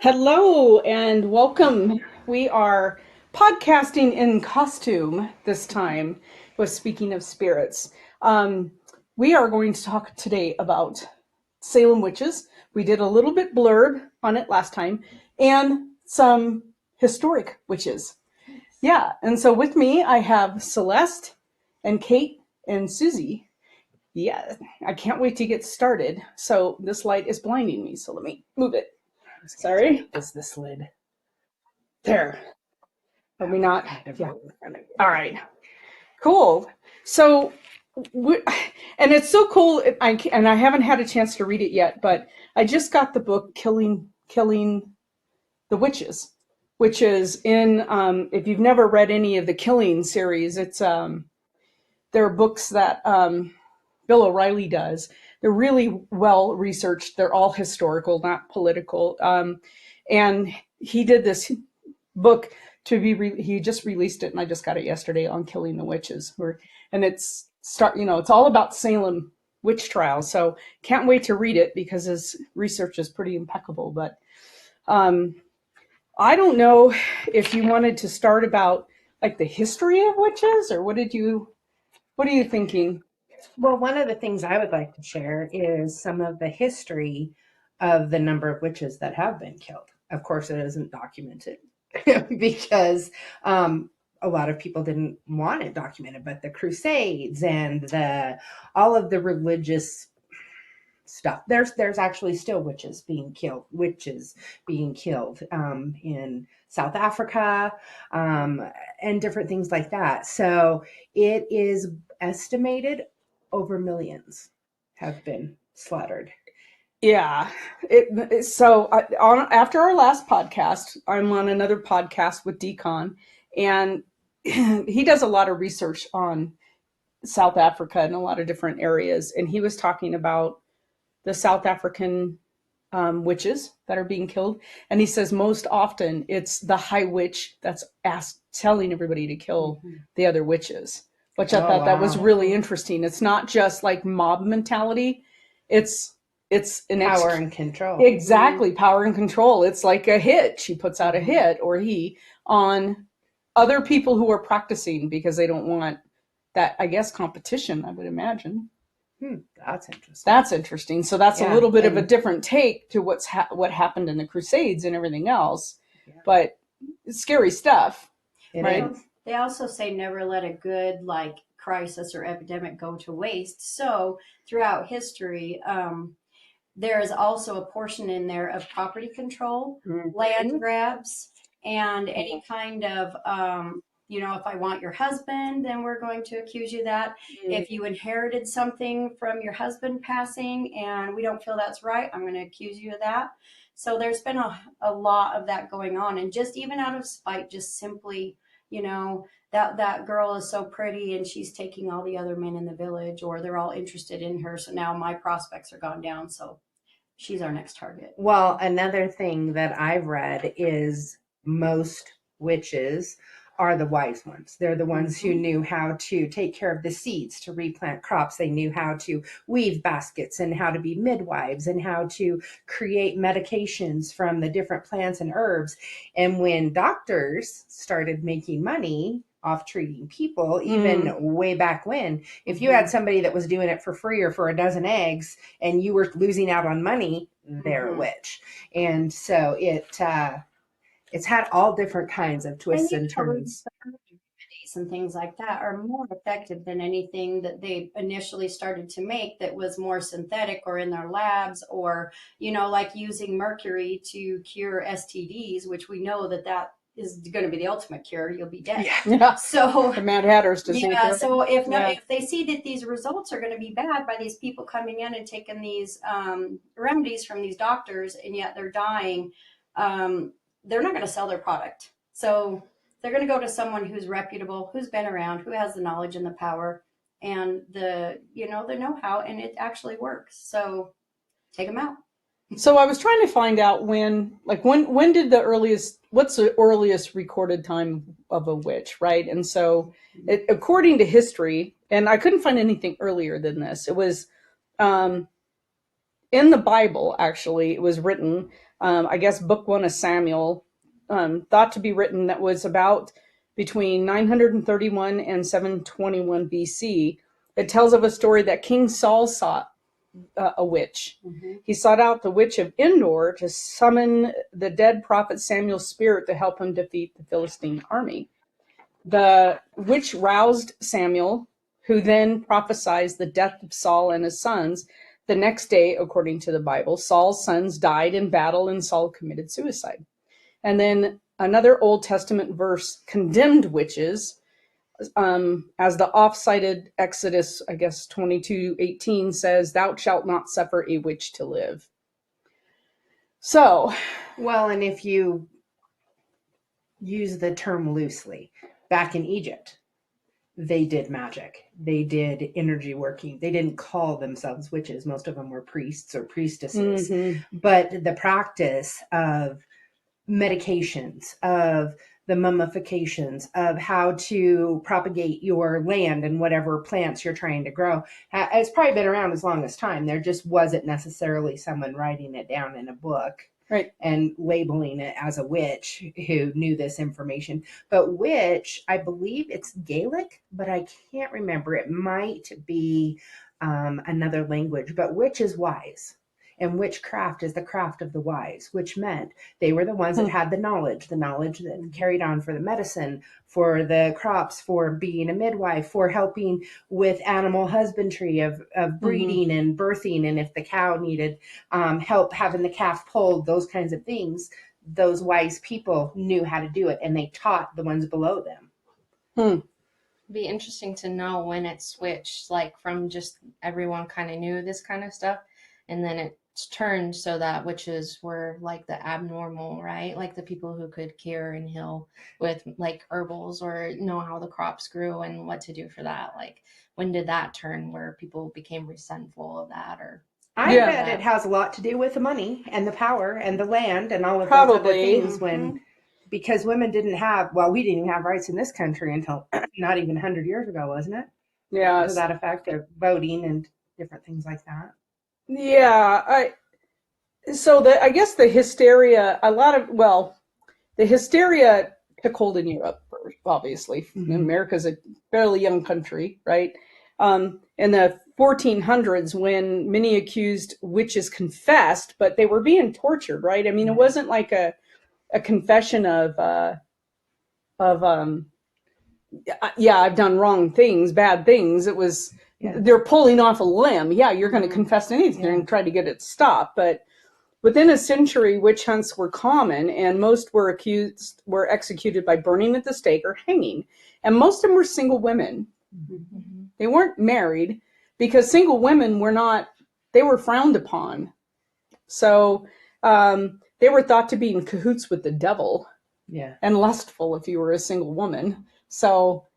Hello and welcome. We are podcasting in costume this time with Speaking of Spirits. We are going to talk today about Salem witches. We did a little bit blurb on it last time and some historic witches. Yeah, and so with me I have Celeste and Kate and Susie. Yeah, I can't wait to get started. So this light is blinding me, so let me move it. Sorry. Is this lid? There. Are we not? Kind of Yeah. in All right. Cool. So, and it's so cool. And I haven't had a chance to read it yet, but I just got the book Killing the Witches, which is in. If you've never read any of the Killing series, it's there are books that Bill O'Reilly does. They're really well researched. They're all historical, not political. And he did this book he just released it and I just got it yesterday on Killing the Witches. And it's all about Salem witch trials. So can't wait to read it because his research is pretty impeccable. But um, I don't know if you wanted to start about like the history of witches, or what are you thinking? Well, one of the things I would like to share is some of the history of the number of witches that have been killed. Of course, it isn't documented because a lot of people didn't want it documented, but the Crusades and the all of the religious stuff. There's actually still witches being killed in South Africa, and different things like that. So it is estimated over millions have been slaughtered. Yeah. After our last podcast, I'm on another podcast with Decon, and he does a lot of research on South Africa and a lot of different areas. And he was talking about the South African witches that are being killed. And he says most often it's the high witch that's telling everybody to kill the other witches, which I Oh, thought that was wow. really interesting. It's not just like mob mentality. It's it's an Power and control. exactly power and control. It's like a hit. She puts out a hit, or he, on other people who are practicing because they don't want that, I guess, competition, I would imagine. That's interesting. That's interesting. So that's a Yeah, little bit of a and different take to what happened in the Crusades and everything else, yeah, but it's scary stuff, it right? is. They also say never let a good like crisis or epidemic go to waste. So throughout history, there is also a portion in there of property control, land grabs, and any kind of, if I want your husband, then we're going to accuse you of that. If you inherited something from your husband passing and we don't feel that's right, I'm going to accuse you of that. So there's been a lot of that going on. And just even out of spite, just simply, that girl is so pretty and she's taking all the other men in the village, or they're all interested in her, so now my prospects are gone down, so she's our next target. Well, another thing that I've read is most witches are the wise ones. They're the ones who knew how to take care of the seeds to replant crops. They knew how to weave baskets and how to be midwives and how to create medications from the different plants and herbs. And when doctors started making money off treating people, even way back when, if you had somebody that was doing it for free or for a dozen eggs and you were losing out on money, they're a witch. And so it's had all different kinds of twists and turns. And things like that are more effective than anything that they initially started to make that was more synthetic or in their labs, or like using mercury to cure STDs, which we know that is going to be the ultimate cure. You'll be dead. Yeah. So The Mad Hatter's disease. yeah, so if they see that these results are going to be bad by these people coming in and taking these remedies from these doctors, and yet they're dying, they're not going to sell their product. So they're going to go to someone who's reputable, who's been around, who has the knowledge and the power and the know-how, and it actually works. So take them out. So I was trying to find out when did what's the earliest recorded time of a witch, right? And so according to history, and I couldn't find anything earlier than this, it was in the Bible, actually. It was written I guess book one of Samuel, thought to be written, that was about between 931 and 721 BC. It tells of a story that King Saul sought a witch. Mm-hmm. He sought out the witch of Endor to summon the dead prophet Samuel's spirit to help him defeat the Philistine army. The witch roused Samuel, who then prophesied the death of Saul and his sons. The next day, according to the Bible, Saul's sons died in battle and Saul committed suicide. And then another Old Testament verse condemned witches, as the off-cited Exodus, I guess 22:18 says, "Thou shalt not suffer a witch to live." So, Well, and if you use the term loosely, back in Egypt, they did magic. They did energy working. They didn't call themselves witches. Most of them were priests or priestesses. But the practice of medications, of the mummifications, of how to propagate your land and whatever plants you're trying to grow, it's probably been around as long as time. There just wasn't necessarily someone writing it down in a book. Right. And labeling it as a witch who knew this information. But witch, I believe it's Gaelic, but I can't remember. It might be another language. But witch is wise. And witchcraft is the craft of the wise, which meant they were the ones that had the knowledge that carried on for the medicine, for the crops, for being a midwife, for helping with animal husbandry of breeding and birthing. And if the cow needed help having the calf pulled, those kinds of things, those wise people knew how to do it, and they taught the ones below them. It'd be interesting to know when it switched, like from just everyone kind of knew this kind of stuff, and then it turned so that witches were like the abnormal, right? Like the people who could cure and heal with like herbals or know how the crops grew and what to do for that. Like when did that turn where people became resentful of that? Or I bet it has a lot to do with the money and the power and the land and all of those other things. Because women didn't have, well, we didn't even have rights in this country until not even 100 years ago, wasn't it? Yeah. To that effect of voting and different things like that. Yeah. I guess the hysteria, the hysteria took hold in Europe first, obviously. America's a fairly young country, right? In the 1400s, when many accused witches confessed, but they were being tortured, right? I mean, it wasn't like a confession of yeah, I've done wrong things, bad things. It was, they're pulling off a limb. Yeah, you're going to confess anything and try to get it stopped. But within a century, witch hunts were common, and most were executed by burning at the stake or hanging. And most of them were single women. They weren't married, because single women they were frowned upon. So they were thought to be in cahoots with the devil. Yeah. And lustful if you were a single woman. So,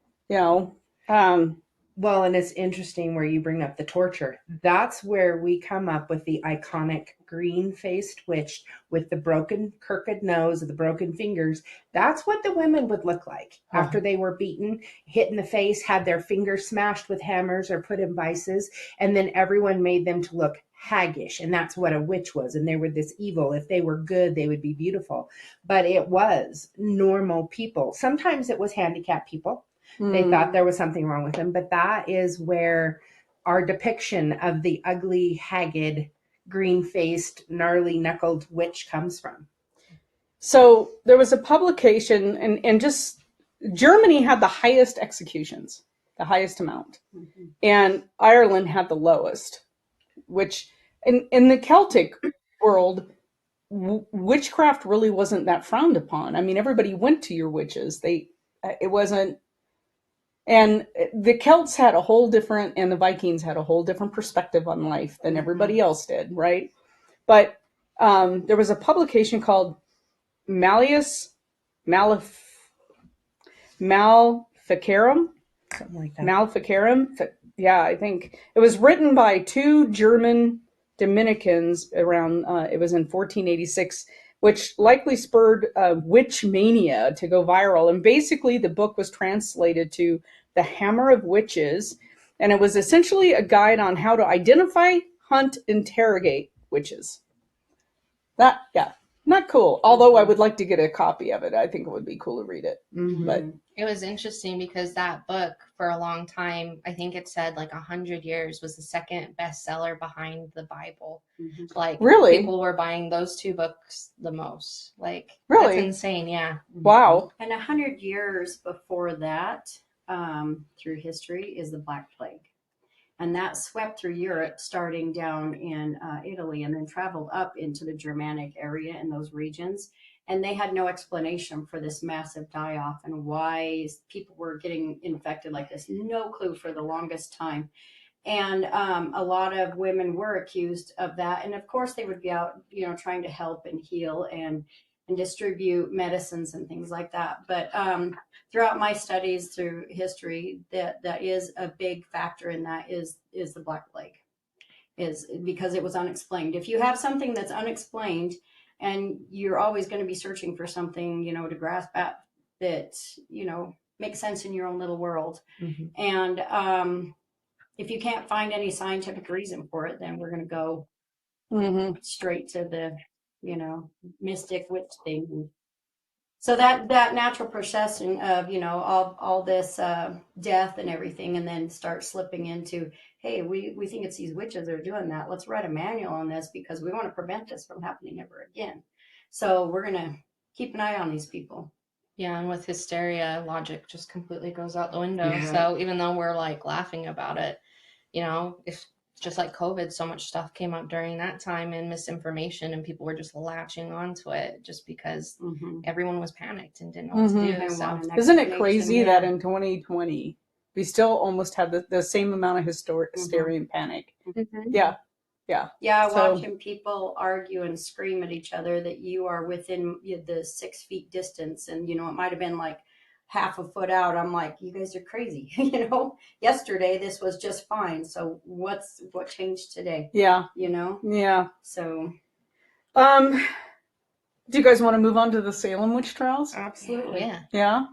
well, and it's interesting where you bring up the torture. That's where we come up with the iconic green-faced witch with the broken, crooked nose and the broken fingers. That's what the women would look like after they were beaten, hit in the face, had their fingers smashed with hammers or put in vices, and then everyone made them to look haggish, and that's what a witch was. And they were this evil. If they were good, they would be beautiful. But it was normal people. Sometimes it was handicapped people. They thought there was something wrong with them, but that is where our depiction of the ugly, haggard, green-faced, gnarly-knuckled witch comes from. So there was a publication, and just Germany had the highest executions, the highest amount, and Ireland had the lowest, which in the Celtic world, witchcraft really wasn't that frowned upon. I mean, everybody went to your witches. It wasn't. And the Celts had a whole different, and the Vikings had a whole different perspective on life than everybody else did, right? But there was a publication called Maleficarum, Something like that. Maleficarum. Yeah, I think it was written by two German Dominicans around, it was in 1486, which likely spurred witch mania to go viral. And basically the book was translated to The Hammer of Witches, and it was essentially a guide on how to identify, hunt, interrogate witches. cool. Although I would like to get a copy of it. I think it would be cool to read it. Mhm. But It was interesting because that book, for a long time, I think it said like 100 years, was the second bestseller behind the Bible. Mhm. Like, Really? people were buying those two books the most. Like, Really? that's insane. Yeah. wow. And 100 years before that, through history, is the Black Plague. And that swept through Europe, starting down in Italy, and then traveled up into the Germanic area in those regions. And they had no explanation for this massive die off and why people were getting infected like this. No clue for the longest time. And a lot of women were accused of that. And of course, they would be out, trying to help and heal and distribute medicines and things like that. But throughout my studies through history, that is a big factor in that is the Black Plague, is because it was unexplained. If you have something that's unexplained, and you're always going to be searching for something, to grasp at that, makes sense in your own little world. Mhm. And if you can't find any scientific reason for it, then we're going to go Mm-hmm. straight to the, mystic witch thing. So that natural procession of, all this death and everything, and then start slipping into, hey, we think it's these witches that are doing that. Let's write a manual on this because we want to prevent this from happening ever again. So we're going to keep an eye on these people. Yeah, and with hysteria, logic just completely goes out the window. Yeah. So even though we're like laughing about it, if just like COVID, so much stuff came up during that time and misinformation, and people were just latching onto it just because everyone was panicked and didn't know what to do. They So want an Isn't it explanation, crazy yeah. that in 2020 we still almost have the same amount of hysteria and panic? Yeah. Yeah. Yeah, So- watching people argue and scream at each other that you are within the 6 feet distance, and it might have been like half a foot out. I'm like, you guys are crazy. Yesterday this was just fine. So what changed today? Yeah. Yeah. So Do you guys want to move on to the Salem witch trials? Absolutely. yeah. Yeah.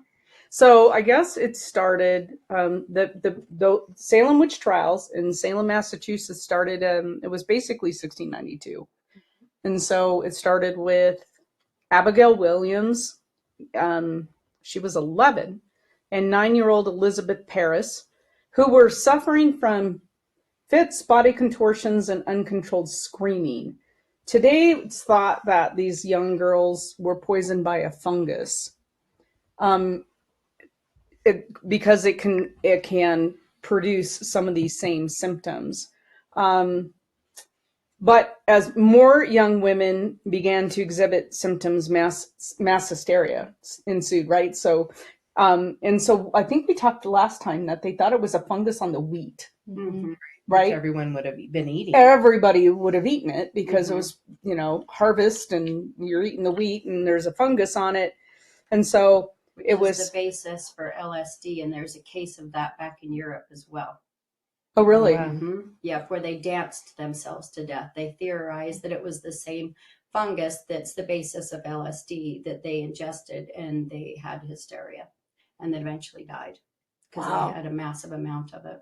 So I guess it started, the Salem witch trials in Salem, Massachusetts started, it was basically 1692. And so it started with Abigail Williams. She was 11, and 9-year-old Elizabeth Paris, who were suffering from fits, body contortions, and uncontrolled screaming. Today, it's thought that these young girls were poisoned by a fungus. Because it can produce some of these same symptoms. But as more young women began to exhibit symptoms, mass hysteria ensued, right? So, and so I think we talked last time that they thought it was a fungus on the wheat, mhm. right? Which everyone would have been eating. Everybody would have eaten it because it was, harvest, and you're eating the wheat and there's a fungus on it. And so Which it is was, the basis for LSD, and there's a case of that back in Europe as well. oh, really? Wow. Yeah, where they danced themselves to death. They theorized that it was the same fungus that's the basis of LSD that they ingested, and they had hysteria, and then eventually died because Wow. they had a massive amount of it.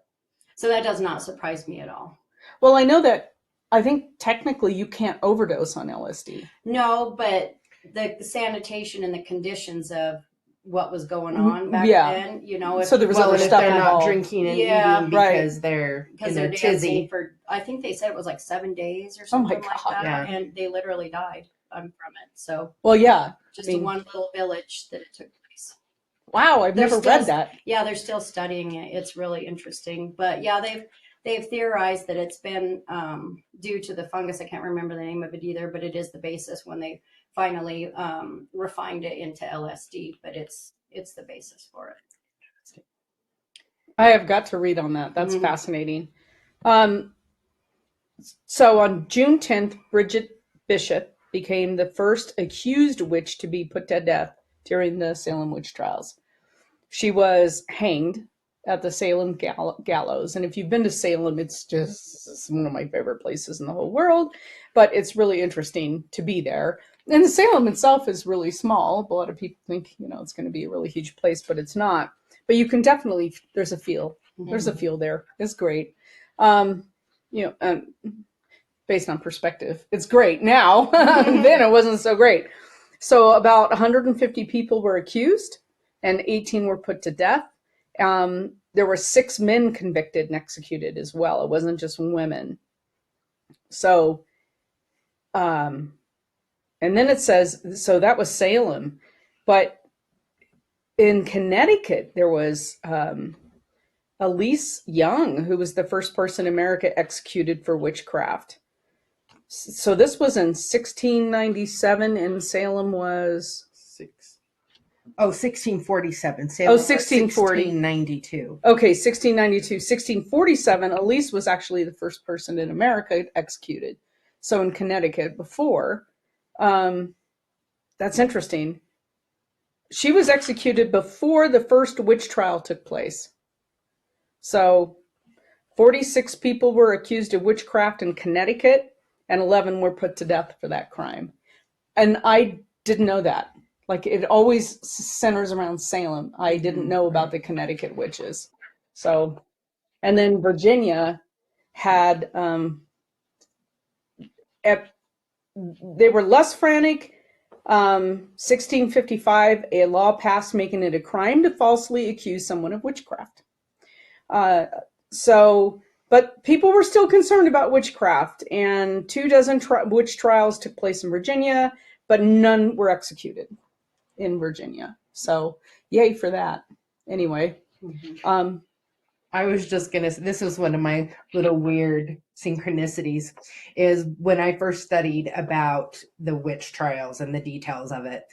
So that does not surprise me at all. Well, I think technically you can't overdose on LSD. No, but the sanitation and the conditions of what was going on back Yeah. then, if So there was Well, other and if stuff they're not involved. drinking and Yeah. eating Right. because they're because in they're a dancing tizzy. for, I think they said it was like 7 days or Oh my something like God. that, Yeah. and they literally died from it. So Well, yeah. just I mean- one little village that it took place. Wow, I've They're never still- read that. Yeah, they're still studying it. It's really interesting. But yeah, they've theorized that it's been due to the fungus. I can't remember the name of it either, but it is the basis when they finally refined it into LSD. But it's the basis for it. I have got to read on that. That's Mhm. fascinating. So on June 10th, Bridget Bishop became the first accused witch to be put to death during the Salem witch trials. She was hanged at the Salem gallows. And if you've been to Salem, it's one of my favorite places in the whole world, but it's really interesting to be there. And the Salem itself is really small. A lot of people think, it's going to be a really huge place, but it's not. But you can definitely, there's a feel. There's a feel there. It's great. Based on perspective, it's great now. Then it wasn't so great. So about 150 people were accused and 18 were put to death. There were 6 men convicted and executed as well. It wasn't just women. So, and then it says, so that was Salem. But in Connecticut, there was Elise Young, who was the first person in America executed for witchcraft. So this was in 1697, and Salem was 1647. Oh, Salem was 1640. 1692. Okay, 1692. 1647, Elise was actually the first person in America executed. So in Connecticut before, that's interesting. She was executed before the first witch trial took place. So 46 people were accused of witchcraft in Connecticut, and 11 were put to death for that crime. And I didn't know that. Like, it always centers around Salem. I didn't know about the Connecticut witches. So, and then Virginia had, they were less frantic. 1655, a law passed making it a crime to falsely accuse someone of witchcraft. But people were still concerned about witchcraft, and 24 witch trials took place in Virginia, but none were executed in Virginia. So, yay for that. Anyway, I was just gonna. This was one of my little weird synchronicities. Is when I first studied about the witch trials and the details of it.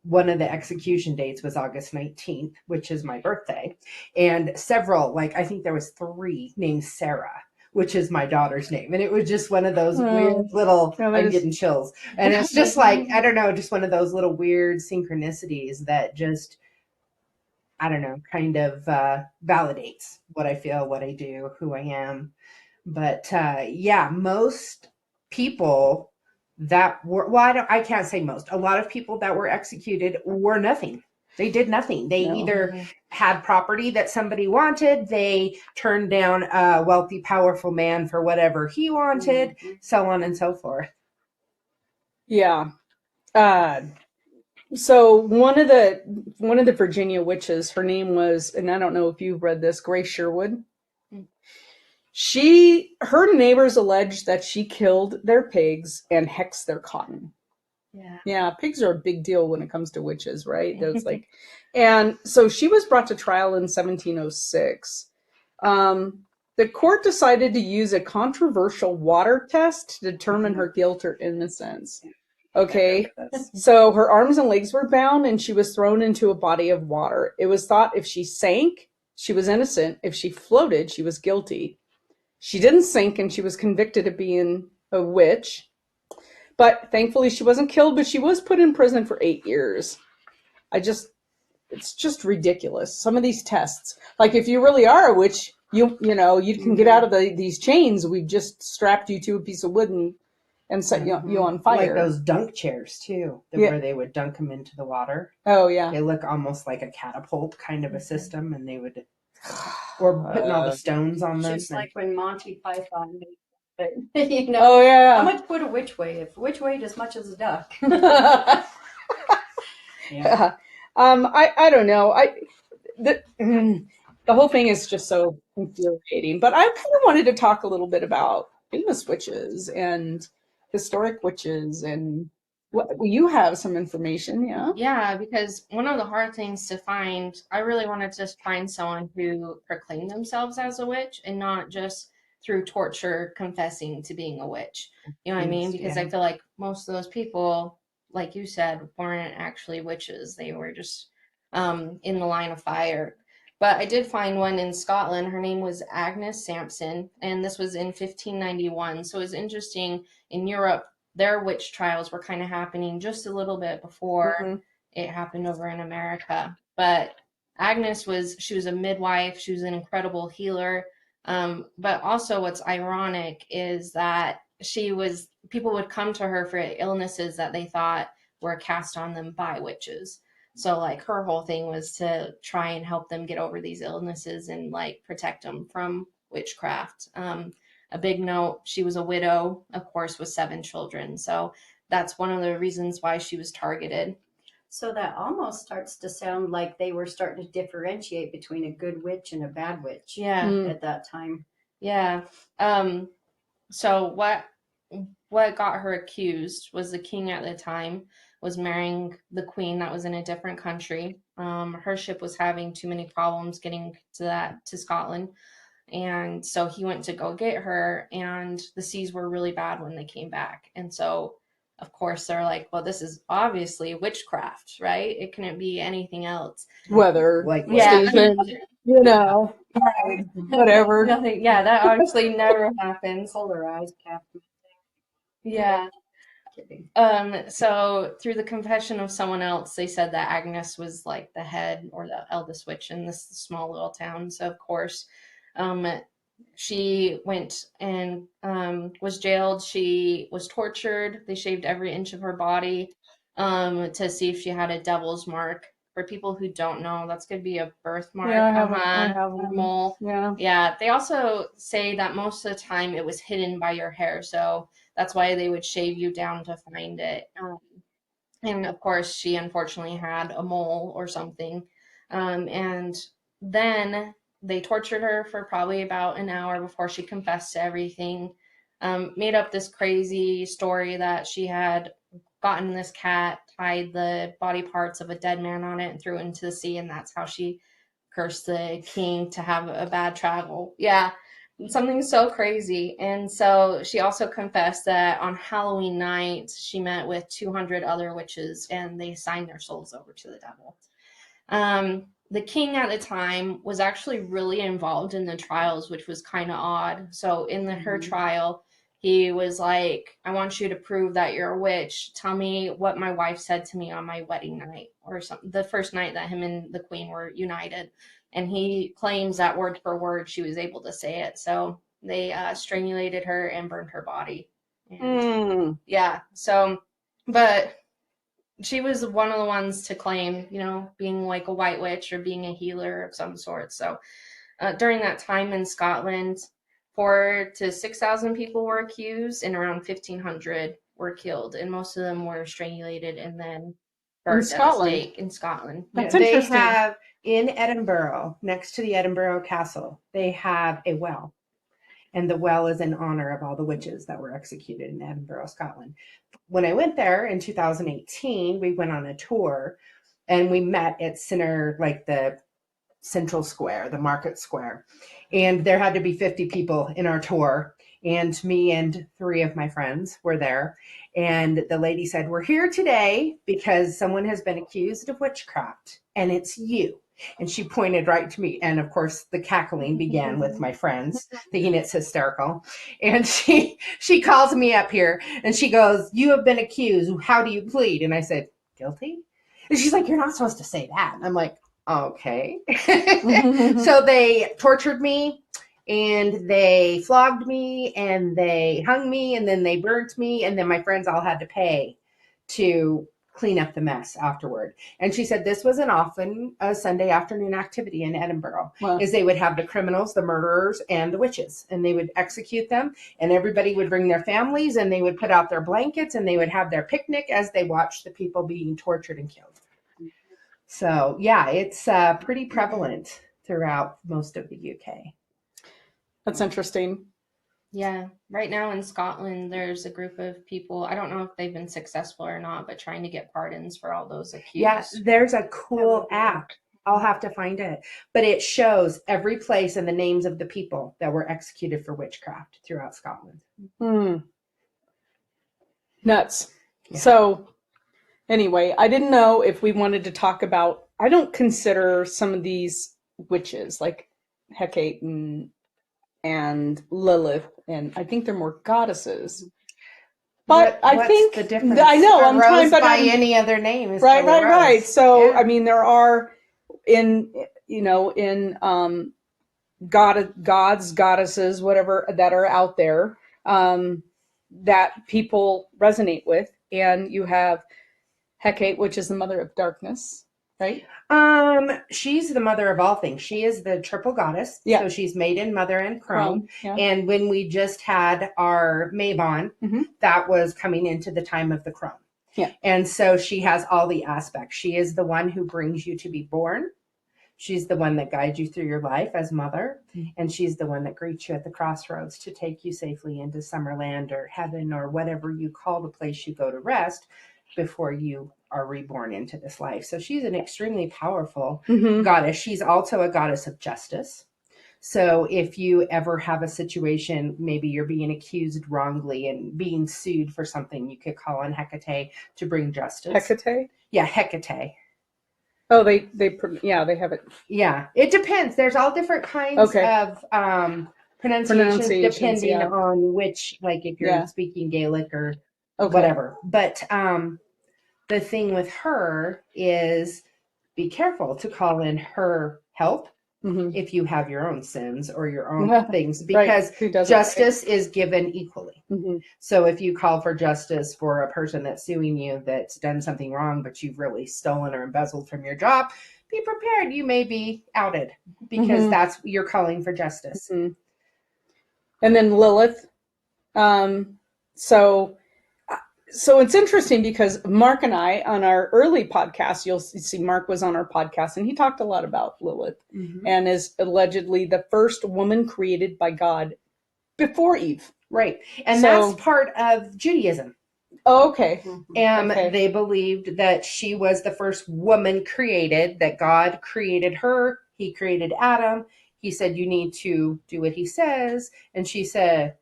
One of the execution dates was August 19th, which is my birthday, and several, like I think there was 3 named Sarah, which is my daughter's name, and it was just one of those weird little. I'm getting chills, and it's just like I don't know, just one of those little weird synchronicities that just. I don't know, kind of validates what I feel, what I do, who I am. But yeah, most people that were, well, I can't say most, a lot of people that were executed were nothing. They did nothing. They either had property that somebody wanted, they turned down a wealthy, powerful man for whatever he wanted, so on and so forth. Yeah. So one of the Virginia witches, her name was, and I don't know if you've read this, Grace Sherwood. Her neighbors alleged that she killed their pigs and hexed their cotton. Yeah, pigs are a big deal when it comes to witches, right? There's like, and so she was brought to trial in 1706. The court decided to use a controversial water test to determine her guilt or innocence. Okay, so her arms and legs were bound and she was thrown into a body of water. It was thought if she sank, she was innocent. If she floated, she was guilty. She didn't sink and she was convicted of being a witch. But thankfully she wasn't killed, but she was put in prison for 8 years. It's just ridiculous. Some of these tests, like if you really are a witch, you can get out of these chains. We've just strapped you to a piece of wood and set you on fire. Like those dunk chairs too, where they would dunk them into the water. Oh yeah. They look almost like a catapult kind of a system, and they would, or putting all the stones on them. Just like when Monty Python made it. Oh yeah. How much would a witch weigh? If a witch weighed as much as a duck. Yeah. I don't know. The whole thing is just so infuriating. But I kind of wanted to talk a little bit about famous witches and historic witches, and you have some information, yeah? Yeah, because one of the hard things to find, I really wanted to find someone who proclaimed themselves as a witch and not just through torture confessing to being a witch. You know what I mean? Because I feel like most of those people, like you said, weren't actually witches. They were just in the line of fire. But I did find one in Scotland. Her name was Agnes Sampson, and this was in 1591. So it was interesting. In Europe, their witch trials were kind of happening just a little bit before it happened over in America. But Agnes she was a midwife. She was an incredible healer. But also what's ironic is that people would come to her for illnesses that they thought were cast on them by witches. So like her whole thing was to try and help them get over these illnesses and like protect them from witchcraft. A big note, she was a widow, of course, with 7 children. So that's one of the reasons why she was targeted. So that almost starts to sound like they were starting to differentiate between a good witch and a bad witch Yeah. at that time. Yeah. So what got her accused was the king at the time was marrying the queen that was in a different country. Her ship was having too many problems getting to Scotland. And so he went to go get her, and the seas were really bad when they came back. And so, of course, they're like, well, this is obviously witchcraft, right? It couldn't be anything else. Weather, Like, Yeah. season, you know, whatever. Nothing. Yeah, that obviously never happens. Polarized Captain. Yeah. Kidding. So through the confession of someone else, they said that Agnes was like the head or the eldest witch in this small little town. So of course, she went and was jailed. She was tortured. They shaved every inch of her body to see if she had a devil's mark. For people who don't know, that's going to be a birthmark. Yeah, I have one. Mole. Yeah. Yeah. They also say that most of the time it was hidden by your hair. So that's why they would shave you down to find it. And of course, she unfortunately had a mole or something. And then they tortured her for probably about an hour before she confessed to everything. Made up this crazy story that she had gotten this cat, tied the body parts of a dead man on it, and threw it into the sea, and that's how she cursed the king to have a bad travel. Yeah, something so crazy. And so she also confessed that on Halloween night, she met with 200 other witches and they signed their souls over to the devil. The king at the time was actually really involved in the trials, which was kind of odd. So in her trial, he was like, I want you to prove that you're a witch. Tell me what my wife said to me on my wedding night or something, the first night that him and the queen were united. And he claims that word for word she was able to say it. So they strangulated her and burned her body. And yeah, so, but she was one of the ones to claim, being like a white witch or being a healer of some sort. So during that time in Scotland, 4,000 to 6,000 people were accused, and around 1,500 were killed, and most of them were strangulated and then burnt at a stake in Scotland. That's they interesting. have in Edinburgh, next to the Edinburgh Castle, they have a well. And the well is in honor of all the witches that were executed in Edinburgh, Scotland. When I went there in 2018, we went on a tour and we met at the Central Square, the Market Square. And there had to be 50 people in our tour. And me and 3 of my friends were there. And the lady said, we're here today because someone has been accused of witchcraft, and it's you. And she pointed right to me. And of course, the cackling began with my friends, thinking it's hysterical. And she calls me up here and she goes, you have been accused. How do you plead? And I said, guilty. And she's like, you're not supposed to say that. And I'm like, okay. So they tortured me and they flogged me and they hung me and then they burnt me. And then my friends all had to pay to clean up the mess afterward. And she said this was often a Sunday afternoon activity in Edinburgh. Wow. Is they would have the criminals, the murderers, and the witches, and they would execute them, and everybody would bring their families and they would put out their blankets and they would have their picnic as they watched the people being tortured and killed. So yeah, it's pretty prevalent throughout most of the UK. That's interesting. Yeah, right now in Scotland, there's a group of people. I don't know if they've been successful or not, but trying to get pardons for all those accused. Yeah, there's a cool app. I'll have to find it. But it shows every place and the names of the people that were executed for witchcraft throughout Scotland. Nuts. Yeah. So anyway, I didn't know if we wanted to talk about, I don't consider some of these witches like Hecate and Lilith, and I think they're more goddesses. But What's think the difference? I know A I'm rose trying, but by I'm, any other name is right. still a rose. So Yeah. I mean, there are in gods, goddesses, whatever that are out there that people resonate with, and you have Hecate, which is the mother of darkness, right? She's the mother of all things. She is the triple goddess. Yeah. So she's maiden, mother, and crone. Yeah. And when we just had our Mabon, that was coming into the time of the crone. Yeah. And so she has all the aspects. She is the one who brings you to be born. She's the one that guides you through your life as mother, and she's the one that greets you at the crossroads to take you safely into Summerland or heaven or whatever you call the place you go to rest before you are reborn into this life. So she's an extremely powerful Mhm. goddess. She's also a goddess of justice. So if you ever have a situation, maybe you're being accused wrongly and being sued for something, you could call on Hecate to bring justice. Hecate? Yeah, Hecate. Oh, they have it. Yeah, it depends. There's all different kinds Okay. of pronunciations Pronunciations, depending yeah. on which, like if you're Yeah. speaking Gaelic or Okay. whatever. But the thing with her is be careful to call in her help Mhm. if you have your own sins or your own things, Right. because Who doesn't, justice is given equally. right? Mhm. So if you call for justice for a person that's suing you that's done something wrong, but you've really stolen or embezzled from your job, be prepared. You may be outed because Mhm. that's you're calling for justice. Mhm. And then Lilith. So so it's interesting because Mark and I, on our early podcast, you'll see Mark was on our podcast and he talked a lot about Lilith and is allegedly the first woman created by God before Eve. Right. And So- that's part of Judaism. Oh, okay. Okay. They believed that she was the first woman created, that God created her. He created Adam. He said, you need to do what he says. And she said,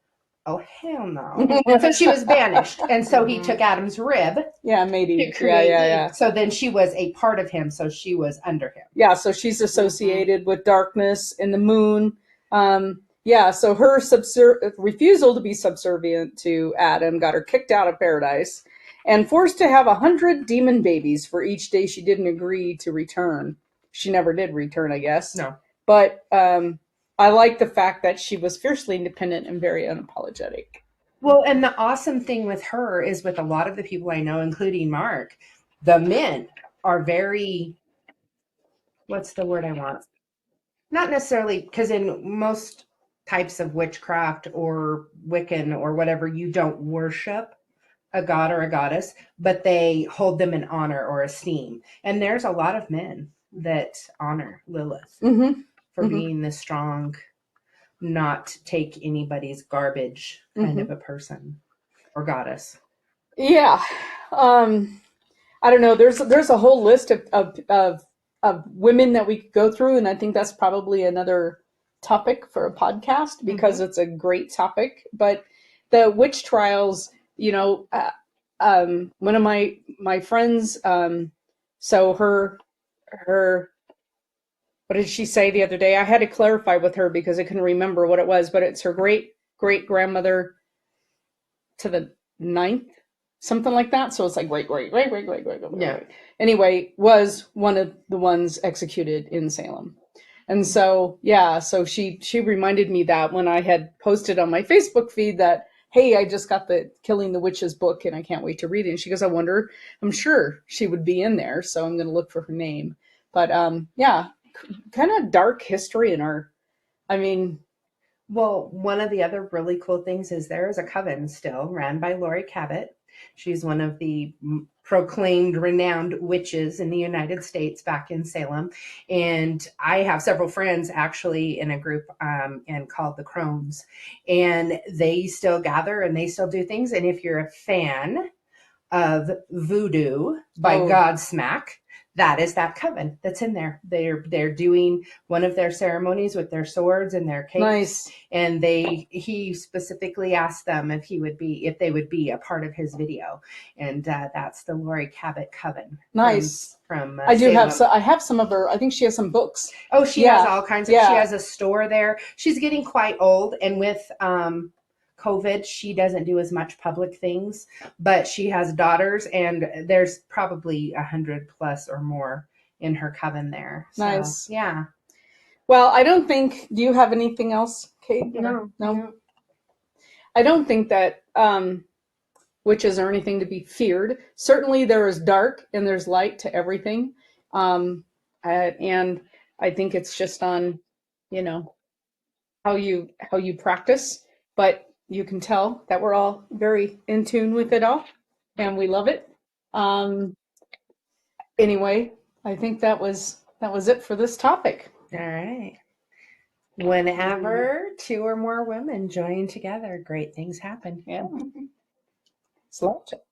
oh, hell no. And so she was banished. And so he took Adam's rib Yeah, maybe. to create Yeah. Eve. So then she was a part of him. So she was under him. Yeah, so she's associated with darkness and the moon. Yeah, so her refusal to be subservient to Adam got her kicked out of paradise and forced to have 100 demon babies for each day she didn't agree to return. She never did return, I guess. No. But I like the fact that she was fiercely independent and very unapologetic. Well, and the awesome thing with her is with a lot of the people I know, including Mark, the men are very, what's the word I want? Not necessarily, because in most types of witchcraft or Wiccan or whatever, you don't worship a god or a goddess, but they hold them in honor or esteem. And there's a lot of men that honor Lilith Mm-hmm. for being the strong, not take anybody's garbage kind of a person or goddess. Yeah. I don't know. There's a whole list of women that we could go through, and I think that's probably another topic for a podcast because it's a great topic. But the witch trials, one of my friends, so her what did she say the other day? I had to clarify with her because I couldn't remember what it was, but it's her great great grandmother to the 9th, something like that. So it's like great. Yeah. Anyway, was one of the ones executed in Salem. And so, yeah, so she reminded me that when I had posted on my Facebook feed that, hey, I just got the Killing the Witches book and I can't wait to read it. And she goes, I'm sure she would be in there. So I'm going to look for her name. But yeah, kind of dark history in our, I mean, well, one of the other really cool things is there is a coven still ran by Lori Cabot. She's one of the proclaimed renowned witches in the United States back in Salem. And I have several friends actually in a group and called the Crones. And they still gather and they still do things. And if you're a fan of Voodoo by Godsmack, that is that coven that's in there. They're doing one of their ceremonies with their swords and their capes. Nice. And he specifically asked them if they would be a part of his video. And that's the Lori Cabot Coven. Nice. From I do Salem. I have some of her. I think she has some books. Oh, she has all kinds of. Yeah. She has a store there. She's getting quite old, and with COVID, she doesn't do as much public things, but she has daughters, and there's probably 100 plus or more in her coven there. So, Nice. Yeah. Well, I don't think. Do you have anything else, Kate? No. I don't think that witches are anything to be feared. Certainly, there is dark and there's light to everything, and I think it's just on, how you practice. But you can tell that we're all very in tune with it all, and we love it. Anyway, I think that was it for this topic. All right. Whenever two or more women join together, great things happen. Yeah. Mhm. Slouch it.